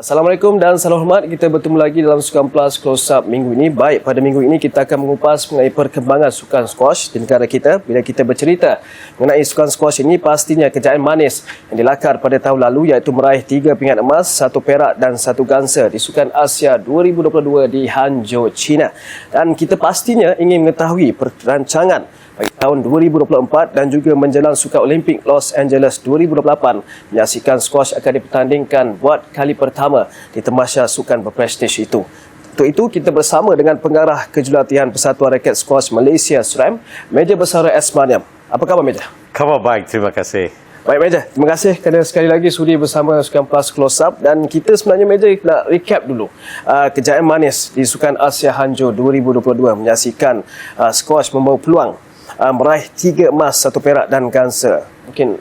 Assalamualaikum dan salam hormat. Kita bertemu lagi dalam Sukan Plus Close Up minggu ini. Baik, pada minggu ini kita akan mengupas mengenai perkembangan sukan squash di negara kita. Bila kita bercerita mengenai sukan squash ini, pastinya kejayaan manis yang dilakar pada tahun lalu iaitu meraih 3 pingat emas, 1 perak dan 1 gangsa di Sukan Asia 2022 di Hangzhou, China. Dan kita pastinya ingin mengetahui perancangan bagi tahun 2024 dan juga menjelang Sukan Olimpik Los Angeles 2028. Menyaksikan squash akan dipertandingkan buat kali pertama di tamasya sukan berprestij itu. Untuk itu, kita bersama dengan Pengarah Kejurulatihan Persatuan Raket Skuasy Malaysia SRAM, Mejar bersama Maniam. Apa khabar, Mejar? Khabar baik, terima kasih. Baik, Mejar. Terima kasih kerana sekali lagi sudi bersama Sukan Plus Close Up. Dan kita sebenarnya, Mejar, nak recap dulu kejayaan manis di Sukan Asia Hangzhou 2022. Menyaksikan squash membawa peluang meraih 3 emas, 1 perak dan gangsa. Mungkin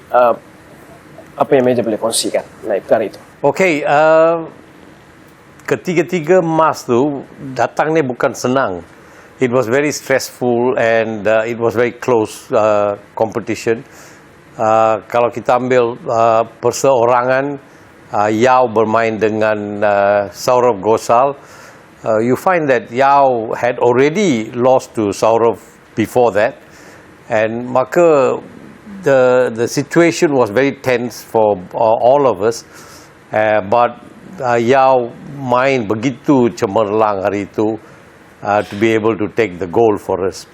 apa yang Mejar boleh kongsikan mengenai perkara itu? Okey, ketiga-tiga emas tu datangnya bukan senang. It was very stressful and it was very close competition. Kalau kita ambil perseorangan, Yao bermain dengan Saurav Ghosal, you find that Yao had already lost to Saurav before that. And maka the situation was very tense for all of us, but Yao main begitu cemerlang hari itu to be able to take the goal for us.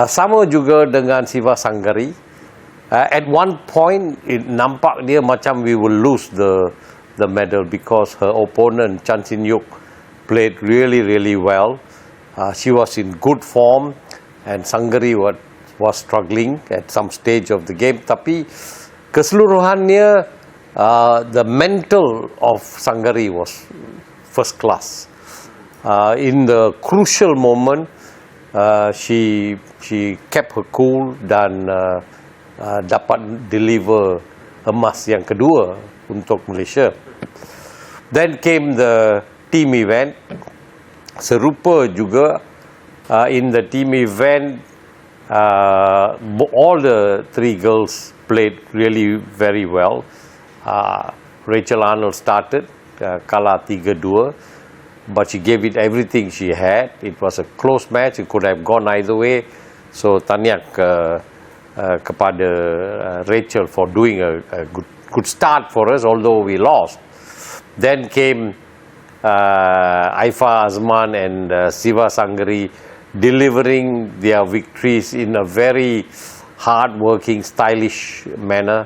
Sama juga dengan Siva Sanggari. At one point nampak dia macam we will lose the medal because her opponent Chan Sin Yuk played really well. She was in good form and Sanggari was struggling at some stage of the game, tapi keseluruhannya the mental of Sanggari was first class. In the crucial moment, she kept her cool dan dapat deliver emas yang kedua untuk Malaysia. Then came the team event. Serupa juga in the team event, all the 3 girls played really very well. Rachel Arnold started, kalah 3-2, but she gave it everything she had. It was a close match, it could have gone either way. So tahniah kepada Rachel for doing a good start for us, although we lost. Then came Aifa Azman and Siva Sanggari delivering their victories in a very hard-working, stylish manner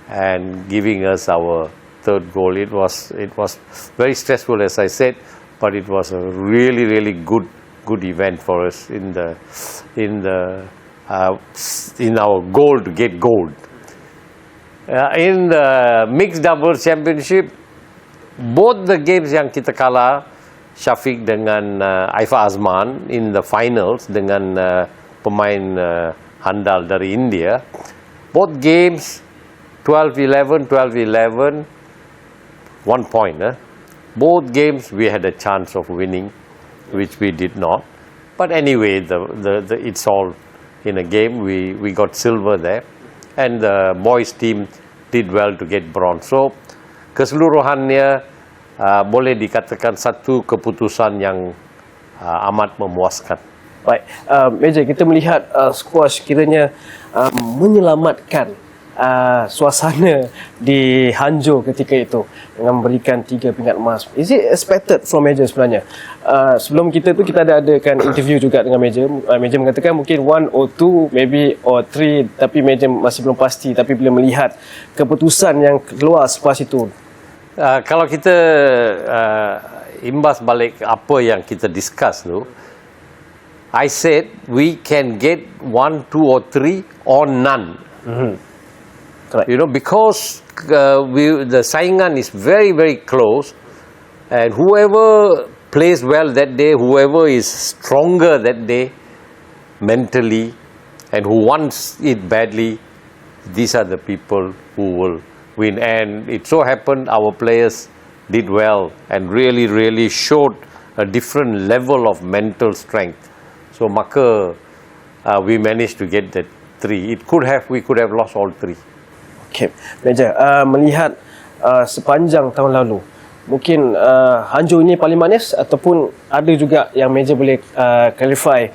and giving us our 3rd goal. It was very stressful, as I said, but it was a really good event for us in our goal to get gold. In the mixed doubles championship, both the games yang kita kalah, Syafiq dengan Aifa Azman in the finals dengan pemain handal dari India, both games 12-11, 12-11, 1 point. Both games we had a chance of winning, which we did not. But anyway, it's all in a game. We got silver there, and the boys team did well to get bronze. So keseluruhannya boleh dikatakan satu keputusan yang amat memuaskan. Baik, Mejar, kita melihat squash kiranya menyelamatkan suasana di Hangzhou ketika itu dengan memberikan 3 pingat emas. Is it expected from Mejar sebenarnya? Sebelum kita ada adakan interview juga dengan Mejar. Mejar mengatakan mungkin 1 or 2 maybe or 3, tapi Mejar masih belum pasti. Tapi bila melihat keputusan yang keluar selepas itu, kalau kita imbas balik apa yang kita discuss tu, I said we can get 1, 2 or 3 or none. Correct. You know, because the saingan is very close, and whoever plays well that day, whoever is stronger that day mentally and who wants it badly, these are the people who will win. And it so happened our players did well and really showed a different level of mental strength. So maka we managed to get that 3. We could have lost all 3. Okay, Mejar, melihat sepanjang tahun lalu, mungkin Hangzhou ini paling manis ataupun ada juga yang Mejar boleh clarify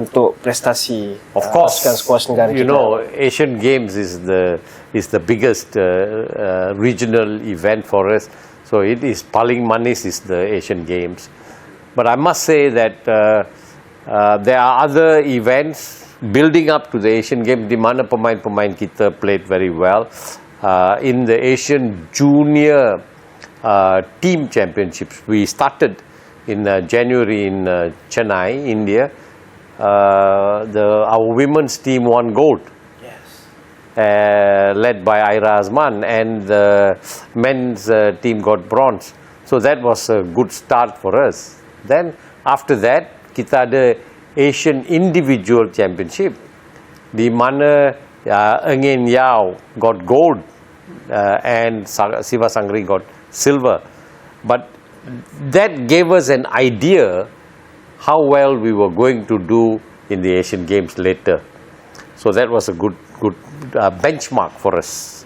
untuk prestasi Of course, sukan squash negara you kita? know, Asian Games is the biggest regional event for us. So it is paling manis is the Asian Games. But I must say that there are other events building up to the Asian Games di mana pemain-pemain kita played very well. In the Asian Junior Team Championships, we started in January in Chennai, India. Our women's team won gold, led by Aira Azman, and the men's team got bronze. So that was a good start for us. Then after that, kita ada Asian Individual Championship, di mana Engin Yao got gold and Siva Sangri got silver. But that gave us an idea how well we were going to do in the Asian Games later. So that was a good benchmark for us.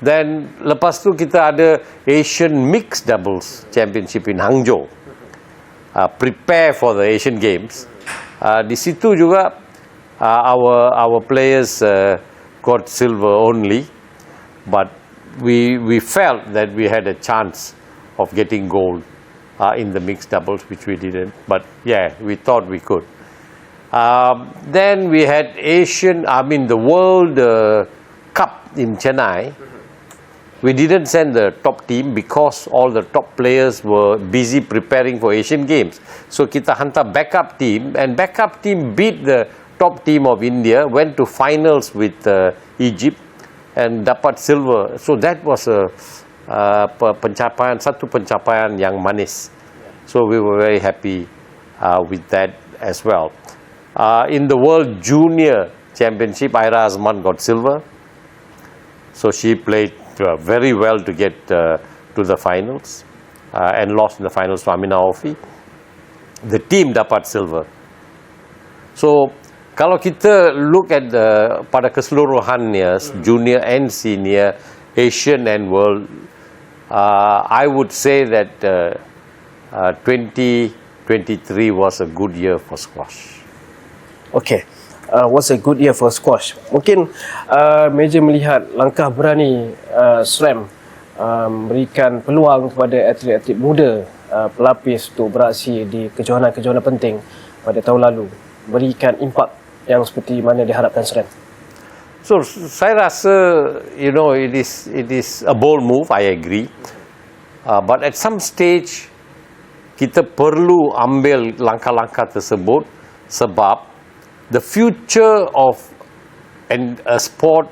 Then lepas tu kita ada Asian Mixed Doubles Championship in Hangzhou. Prepare for the Asian Games. Di situ juga our players got silver only, but we felt that we had a chance of getting gold in the mixed doubles, which we didn't. But yeah, we thought we could. Then we had the World Cup in Chennai. We didn't send the top team because all the top players were busy preparing for Asian Games. So kita hantar backup team, and backup team beat the top team of India, went to finals with Egypt and dapat silver. So that was satu pencapaian yang manis. So we were very happy with that as well. In the World Junior Championship, Aira Azman got silver. So she played very well to get to the finals and lost in the finals to Amina Aufi. The team dapat silver. So kalau kita look at pada keseluruhannya, junior and senior, Asian and world, I would say that 2023 was a good year for squash. Okay, was a good year for squash. Mungkin Mejar melihat langkah berani SRAM memberikan peluang kepada atlet-atlet muda pelapis untuk beraksi di kejohanan-kejohanan penting pada tahun lalu, berikan impak yang seperti mana diharapkan SRAM. So saya rasa, you know, it is a bold move. I agree, but at some stage kita perlu ambil langkah-langkah tersebut sebab the future of a sport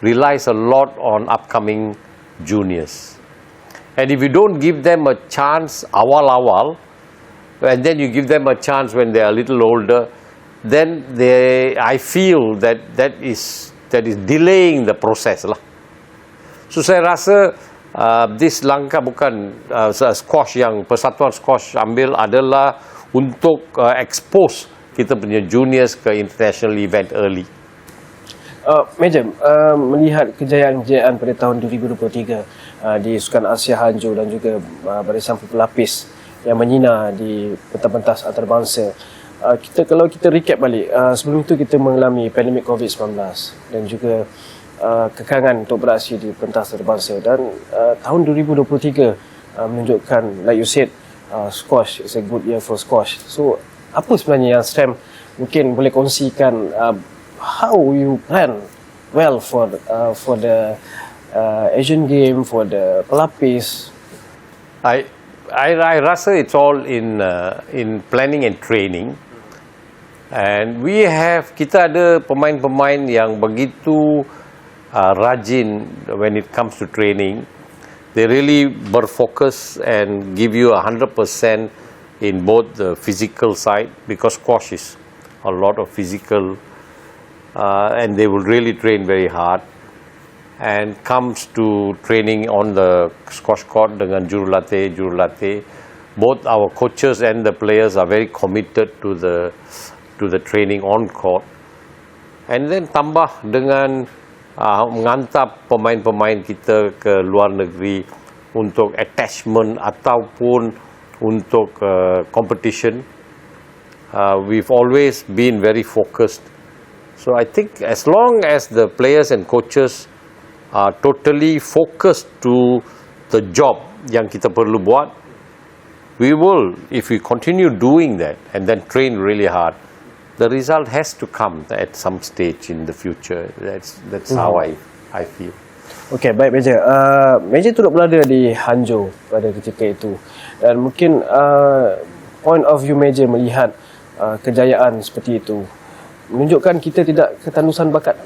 relies a lot on upcoming juniors. And if you don't give them a chance awal-awal, and then you give them a chance when they are a little older, then I feel that is delaying the process lah. So saya rasa this langkah bukan squash yang Persatuan Squash ambil adalah untuk expose kita punya juniors ke international event early. Mejar, melihat kejayaan-kejayaan pada tahun 2023 di Sukan Asia Hangzhou dan juga barisan pelapis yang menyina di pentas-pentas antarabangsa, kalau kita recap balik, sebelum itu kita mengalami pandemik COVID-19 dan juga kekangan untuk beraksi di pentas antarabangsa, dan tahun 2023 menunjukkan, like you said, squash is a good year for squash. So apa sebenarnya yang SRAM mungkin boleh kongsikan, how you plan well for the Asian Game, for the pelapis? I rasa it's all in planning and training. And kita ada pemain-pemain yang begitu rajin when it comes to training. They really berfokus and give you 100% in both the physical side, because squash is a lot of physical, and they will really train very hard. and comes to training on the squash court dengan jurulatih, both our coaches and the players are very committed to the training on court. And then tambah dengan mengantar pemain-pemain kita ke luar negeri untuk attachment ataupun untuk competition. We've always been very focused. So I think as long as the players and coaches are totally focused to the job yang kita perlu buat, we will, if we continue doing that and then train really hard, the result has to come at some stage in the future. That's how I feel. Okey, baik Mejar. Mejar turut berada di Hangzhou pada ketika itu. Dan mungkin point of view Mejar melihat kejayaan seperti itu menunjukkan kita tidak ketanusan bakat.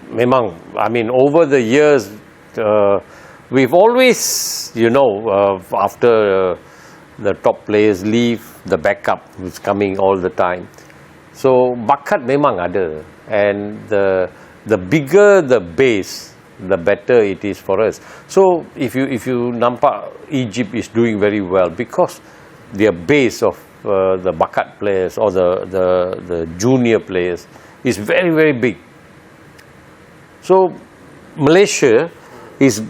Memang, I mean, over the years, we've always, after the top players leave, the backup is coming all the time. So bakat memang ada, and the bigger the base, the better it is for us. So if you nampak Egypt is doing very well because their base of the bakat players or the junior players is very, very big. So Malaysia is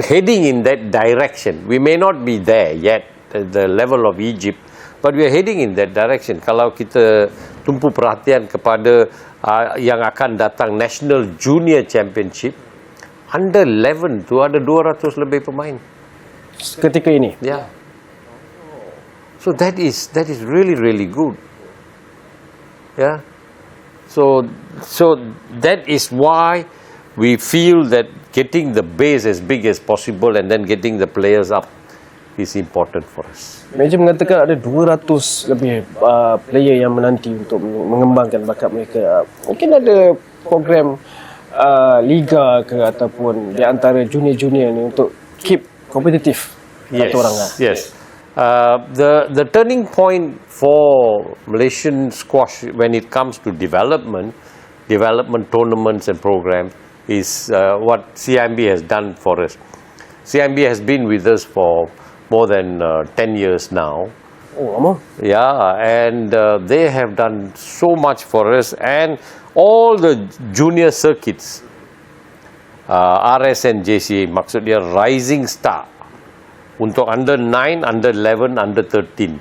heading in that direction. We may not be there yet at the level of Egypt, but we are heading in that direction. Kalau kita tumpu perhatian kepada yang akan datang National Junior Championship, under 11 tu ada 200 lebih pemain. Ketika ini? Yeah. So that is really, really good. Yeah. So that is why we feel that getting the base as big as possible and then getting the players up is important for us. Mejar mengatakan ada 200 lebih player yang menanti untuk mengembangkan bakat mereka. Mungkin ada program liga ke ataupun di antara junior-junior ni untuk keep kompetitif. Yes. The turning point for Malaysian squash when it comes to development tournaments and programs is what CIMB has done for us. CIMB has been with us for more than 10 years now. Oh, lama. Yeah, and they have done so much for us, and all the junior circuits, RS and JCA, maksudnya rising star, untuk under 9, under 11, under 13.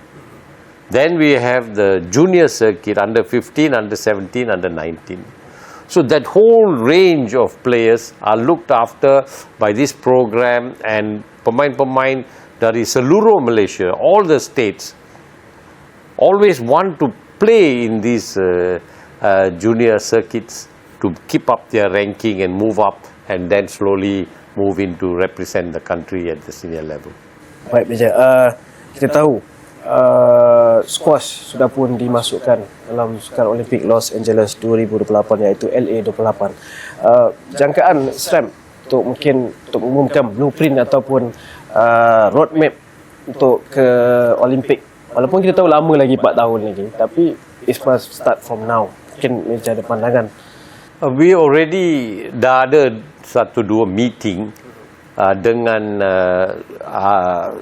Then we have the junior circuit, under 15, under 17, under 19. So that whole range of players are looked after by this program, and pemain-pemain dari seluruh Malaysia, all the states, always want to play in these junior circuits to keep up their ranking and move up, and then slowly move into represent the country at the senior level. Baik Mejar, kita tahu squash sudah pun dimasukkan dalam Sukan Olimpik Los Angeles 2028, iaitu LA 28. Jangkaan SRAM untuk mengumumkan blueprint ataupun roadmap untuk ke Olimpik. Walaupun kita tahu lama lagi, 4 tahun lagi, tapi it must start from now. Mungkin Mejar ada pandangan. We already dah ada 1-2 meeting dengan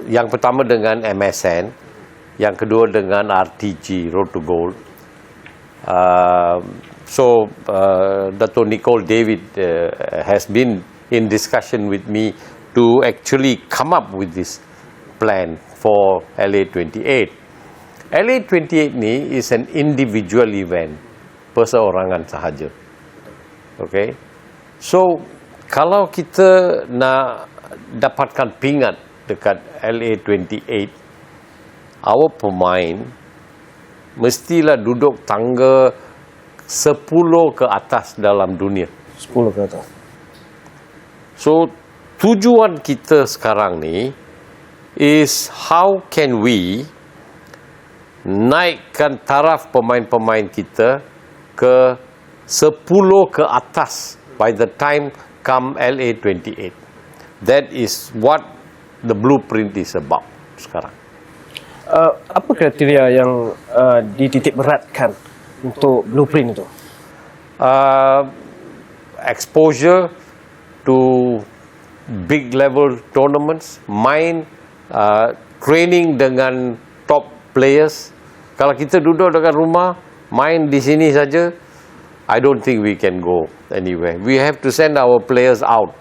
yang pertama dengan MSN, yang kedua dengan RTG, Road to Gold. So Dr. Nicole David has been in discussion with me to actually come up with this plan for LA 28. LA 28 ni is an individual event, perseorangan sahaja. Okay, so kalau kita nak dapatkan pingat dekat LA 28, our pemain mestilah duduk tangga 10 ke atas dalam dunia. 10 ke atas. So tujuan kita sekarang ni is how can we naikkan taraf pemain-pemain kita ke 10 ke atas by the time come LA 28. That is what the blueprint is about sekarang. Apa kriteria yang dititik beratkan untuk blueprint itu? exposure to big level tournaments, main training dengan top players. Kalau kita duduk dekat rumah, main di sini saja, I don't think we can go anywhere. We have to send our players out.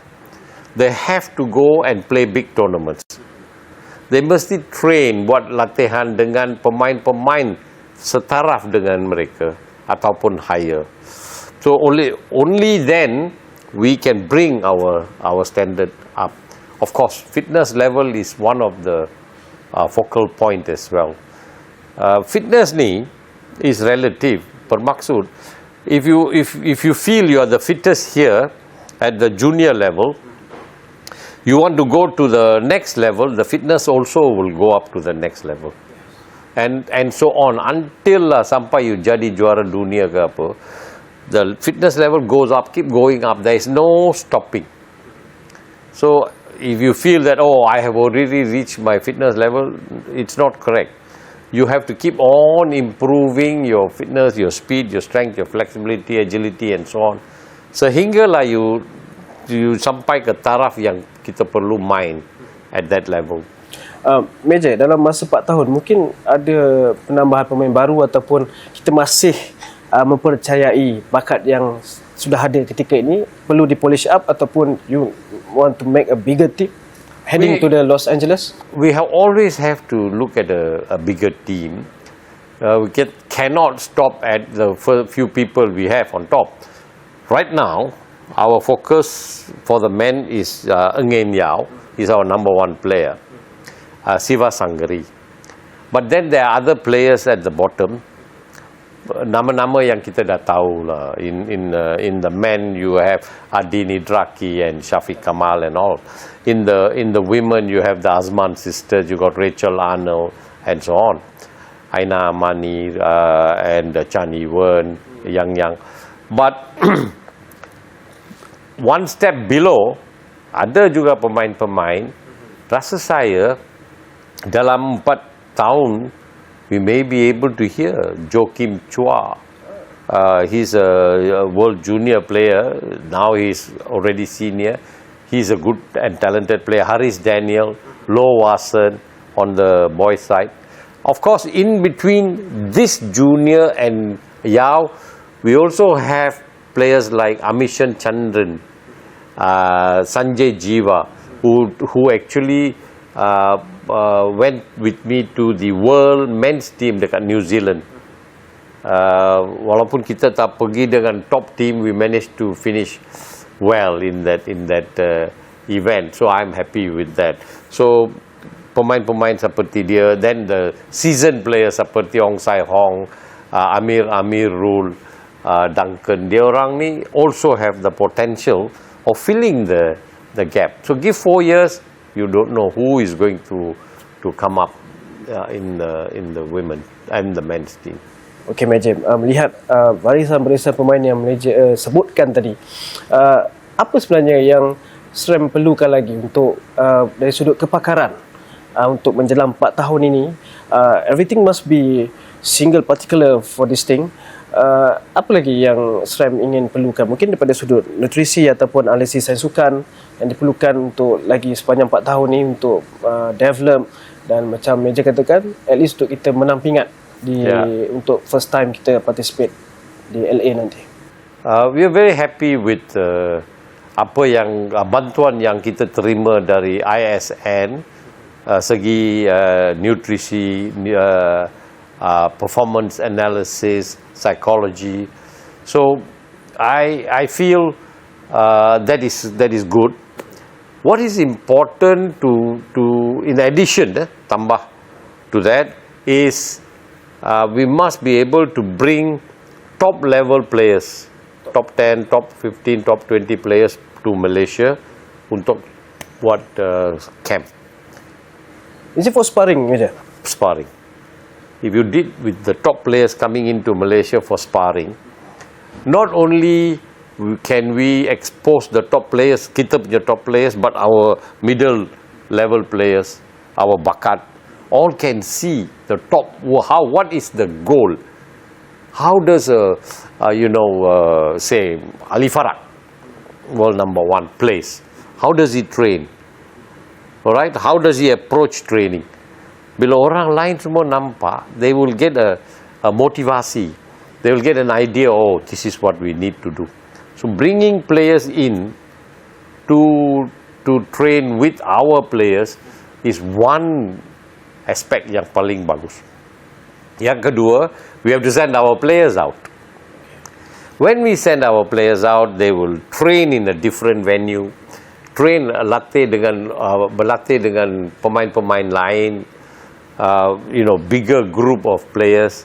They have to go and play big tournaments. They mesti train, buat latihan dengan pemain-pemain setaraf dengan mereka ataupun higher. So only then we can bring our standard up. Of course, fitness level is one of the focal point as well. Fitness ni is relative. Bermaksud, if you feel you are the fittest here at the junior level, you want to go to the next level, the fitness also will go up to the next level. And so on until sampai you jadi juara dunia ke apa, the fitness level goes up, keep going up. There is no stopping. So if you feel that, oh, I have already reached my fitness level, it's not correct. You have to keep on improving your fitness, your speed, your strength, your flexibility, agility and so on. Sehinggalah you sampai ke taraf yang kita perlu main at that level. Mejar, dalam masa 4 tahun mungkin ada penambahan pemain baru ataupun kita masih mempercayai bakat yang sudah ada ketika ini perlu di-polish up ataupun you want to make a bigger team heading to the Los Angeles? We always have to look at a bigger team. We cannot stop at the few people we have on top. Right now, our focus for the men is Ngen Yao, is our number 1 player. Siva Sanggari. But then there are other players at the bottom. Nama-nama yang kita dah tahu lah. In the men you have Adini Draki and Shafiq Kamal and all. In the women you have the Azman sisters, you got Rachel Arnold and so on. Aina Amani and Chani Wen, Yang. But one step below, ada juga pemain-pemain, rasa saya dalam 4 tahun, we may be able to hear Joakim Chua. He's a world junior player, now he's already senior. He's a good and talented player. Haris Daniel, Lo Watson on the boys side. Of course, in between this junior and Yao, we also have players like Amishan Chandran, Sanjay Jiva, who actually went with me to the world men's team dekat New Zealand. Walaupun kita tak pergi dengan top team, we managed to finish well in that event. So I'm happy with that. So pemain-pemain seperti dia, then the seasoned players seperti Ong Sai Hong, Amir Rule, Duncan, dia orang ni also have the potential of filling the gap. So give 4 years, you don't know who is going to come up in the women and the men's team. Okey Mejar, melihat barisan-barisan pemain yang Malaysia sebutkan tadi, apa sebenarnya yang SRAM perlukan lagi untuk dari sudut kepakaran untuk menjelang 4 tahun ini? Everything must be single particular for this thing. Apa lagi yang SRAM ingin perlukan mungkin daripada sudut nutrisi ataupun analisis sains sukan yang diperlukan untuk lagi sepanjang 4 tahun ni untuk develop, dan macam Mejar katakan, at least untuk kita menang pingat untuk first time kita participate di LA nanti. We are very happy with apa yang bantuan yang kita terima dari ISN, segi nutrisi, performance analysis, psychology. So I feel that is good. What is important to in addition, tambah to that is we must be able to bring top level players, top 10, top 15, top 20 players to Malaysia untuk buat camp. Is it for sparring, Mejar? Sparring. If you did with the top players coming into Malaysia for sparring, not only can we expose the top players, kita punya top players, but our middle level players, our bakat, all can see the top, what is the goal. How does say Ali Farag world number 1 plays. How does he train? Alright, how does he approach training? Bila orang lain semua nampak, they will get a motivasi. They will get an idea, oh, this is what we need to do. So bringing players in to train with our players is one aspect yang paling bagus. Yang kedua, we have to send our players out. When we send our players out, they will train in a different venue, berlatih dengan pemain-pemain lain, bigger group of players,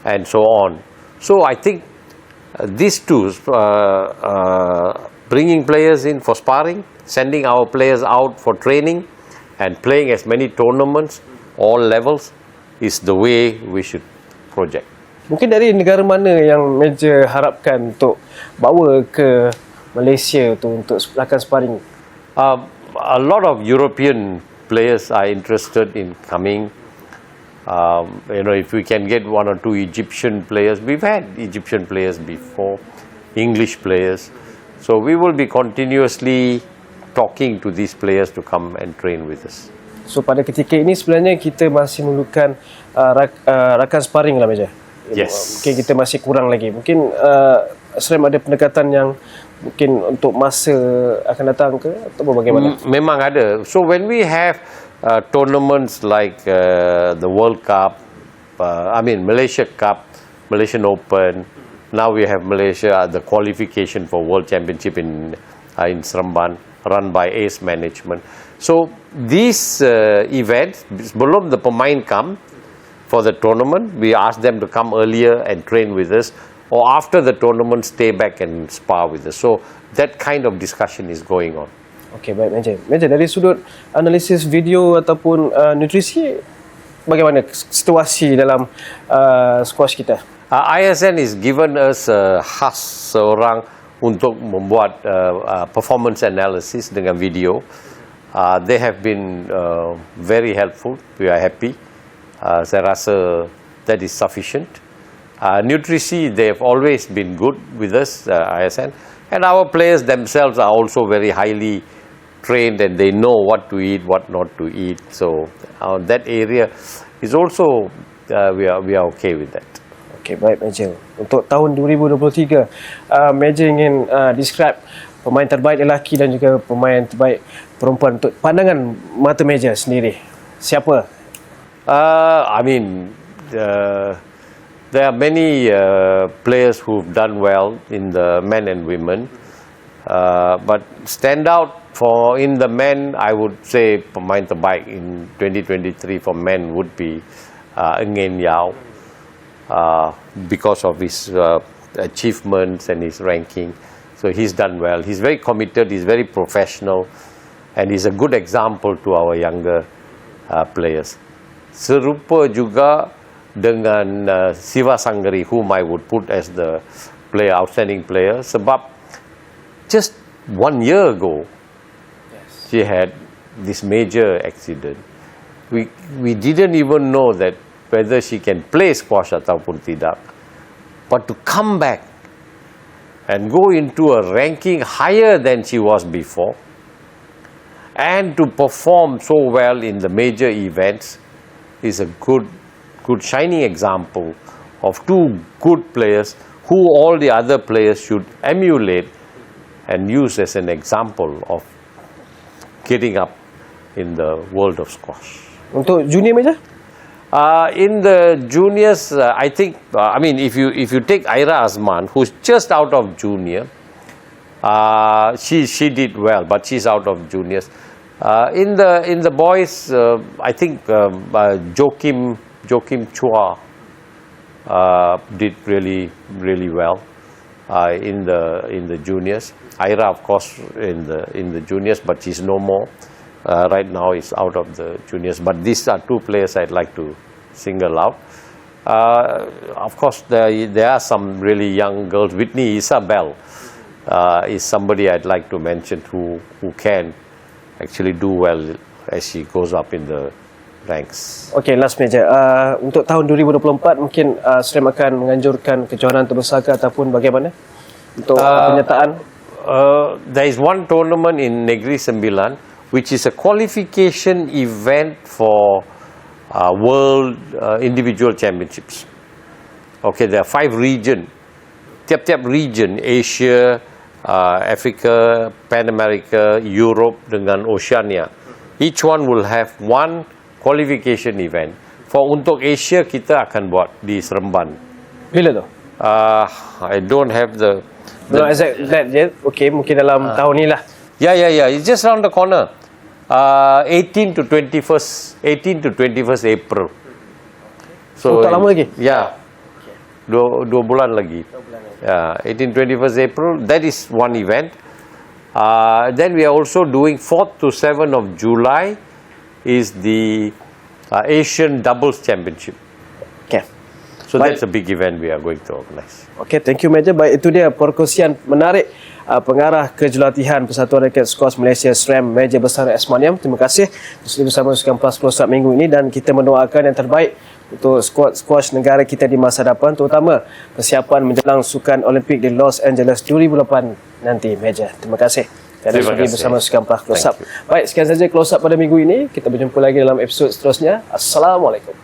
and so on. So I think these two, bringing players in for sparring, sending our players out for training, and playing as many tournaments, all levels, is the way we should project. Mungkin dari negara mana yang Mejar harapkan untuk bawa ke Malaysia untuk lakukan sparring? A lot of European players are interested in coming. If we can get 1 or 2 Egyptian players, we've had Egyptian players before, English players. So we will be continuously talking to these players to come and train with us. So pada ketika ini sebenarnya kita masih memerlukan rakan sparring lah, Mejar. Yes. Mungkin kita masih kurang lagi. Mungkin SRAM ada pendekatan yang mungkin untuk masa akan datang ke atau bagaimana? Memang ada. So when we have tournaments like the World Cup, Malaysia Cup, Malaysian Open, now we have Malaysia, the qualification for World Championship in Seremban, run by Ace Management. So these events, sebelum the pemain come for the tournament, we ask them to come earlier and train with us, or after the tournament stay back and spar with us. So that kind of discussion is going on. Okey, baik Mejar. Mejar, dari sudut analisis video ataupun nutrisi, bagaimana situasi dalam squash kita? ISN is given us khas seorang untuk membuat performance analysis dengan video. They have been very helpful. We are happy. Saya rasa that is sufficient. Nutrisi, they have always been good with us, ISN. And our players themselves are also very highly trained and they know what to eat, what not to eat. So that area is also, we are okay with that. Okey, baik Mejar. Untuk tahun 2023, Mejar ingin describe pemain terbaik lelaki dan juga pemain terbaik perempuan untuk pandangan mata Mejar sendiri. Siapa? There are many players who've done well in the men and women, but stand out in the men, I would say pemain terbaik in 2023 for men would be Nguyen Yao, because of his achievements and his ranking. So he's done well. He's very committed, he's very professional, and he's a good example to our younger players. Serupa juga dengan Siva Sanggari, whom I would put as the outstanding player, sebab just 1 year ago, she had this major accident. We didn't even know that whether she can play squash ataupun tidak. But to come back and go into a ranking higher than she was before, and to perform so well in the major events, is a good shining example of two good players who all the other players should emulate and use as an example of getting up in the world of squash. Untuk junior Mejar? In the juniors, I think, if you take Aira Azman, who's just out of junior, she did well, but she's out of juniors. In the boys, I think Joachim Chua did really well in the juniors. Aira, of course, in the juniors, but she's no more. Right now is out of the juniors. But these are two players I'd like to single out. Of course, there are some really young girls. Whitney Isabel is somebody I'd like to mention who can actually do well as she goes up in the ranks. Okay, last Mejar. Untuk tahun 2024 mungkin SRAM akan menganjurkan kejohanan terbesar ke ataupun bagaimana untuk penyertaan? there is one tournament in Negeri Sembilan, which is a qualification event for World Individual Championships. Okay, there are 5 regions. Tiap-tiap region, Asia, Africa, Pan America, Europe dengan Oceania. Each one will have one qualification event. Untuk Asia, kita akan buat di Seremban. Bila tu? I don't have the No exact date je. Okay, mungkin dalam tahun ni lah. Yeah. It's just around the corner. 18 to 21st April. So, tak lama lagi? Yeah. Dua bulan lagi. 21st April. That is one event. Then we are also doing 4th to 7th of July is the Asian Doubles Championship. Okay. So that's a big event we are going to organize. Okay, thank you Mejar. Baik, itu dia perkongsian menarik Pengarah Kejurulatihan Persatuan Raket Skuasy Malaysia SRAM Mejar bersama Maniam. Terima kasih sudah bersama Sukan Plus Close Up minggu ini dan kita mendoakan yang terbaik untuk squash negara kita di masa depan, terutama persiapan menjelang Sukan Olimpik di Los Angeles 2008 nanti. Mejar, terima kasih kerana sudi bersama Sukan Plus Close Up. Baik, sekian saja Close Up pada minggu ini. Kita berjumpa lagi dalam episod seterusnya. Assalamualaikum.